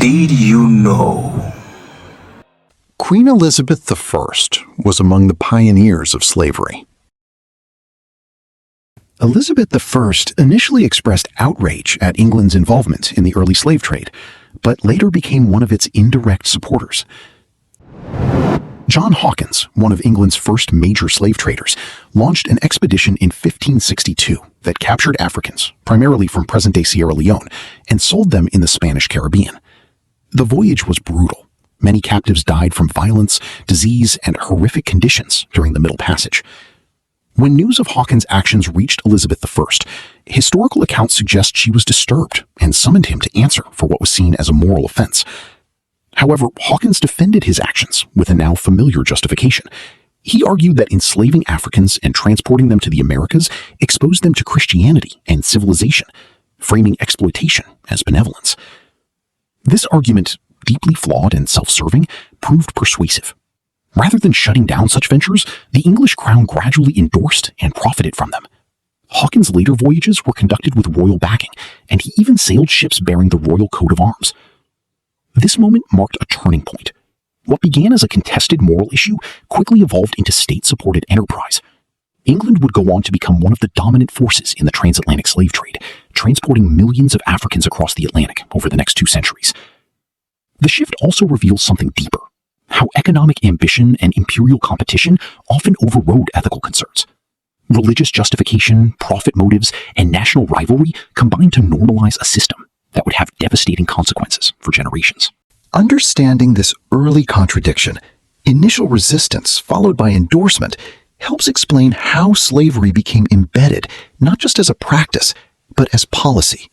Did you know? Queen Elizabeth I was among the pioneers of slavery. Elizabeth I initially expressed outrage at England's involvement in the early slave trade, but later became one of its indirect supporters. John Hawkins, one of England's first major slave traders, launched an expedition in 1562 that captured Africans, primarily from present-day Sierra Leone, and sold them in the Spanish Caribbean. The voyage was brutal. Many captives died from violence, disease, and horrific conditions during the Middle Passage. When news of Hawkins' actions reached Elizabeth I, historical accounts suggest she was disturbed and summoned him to answer for what was seen as a moral offense. However, Hawkins defended his actions with a now familiar justification. He argued that enslaving Africans and transporting them to the Americas exposed them to Christianity and civilization, framing exploitation as benevolence. This argument, deeply flawed and self-serving, proved persuasive. Rather than shutting down such ventures, the English crown gradually endorsed and profited from them. Hawkins' later voyages were conducted with royal backing, and he even sailed ships bearing the royal coat of arms. This moment marked a turning point. What began as a contested moral issue quickly evolved into state-supported enterprise. England would go on to become one of the dominant forces in the transatlantic slave trade, transporting millions of Africans across the Atlantic over the next 2 centuries. The shift also reveals something deeper: how economic ambition and imperial competition often overrode ethical concerns. Religious justification, profit motives, and national rivalry combined to normalize a system that would have devastating consequences for generations. Understanding this early contradiction, initial resistance followed by endorsement, helps explain how slavery became embedded not just as a practice, but as policy.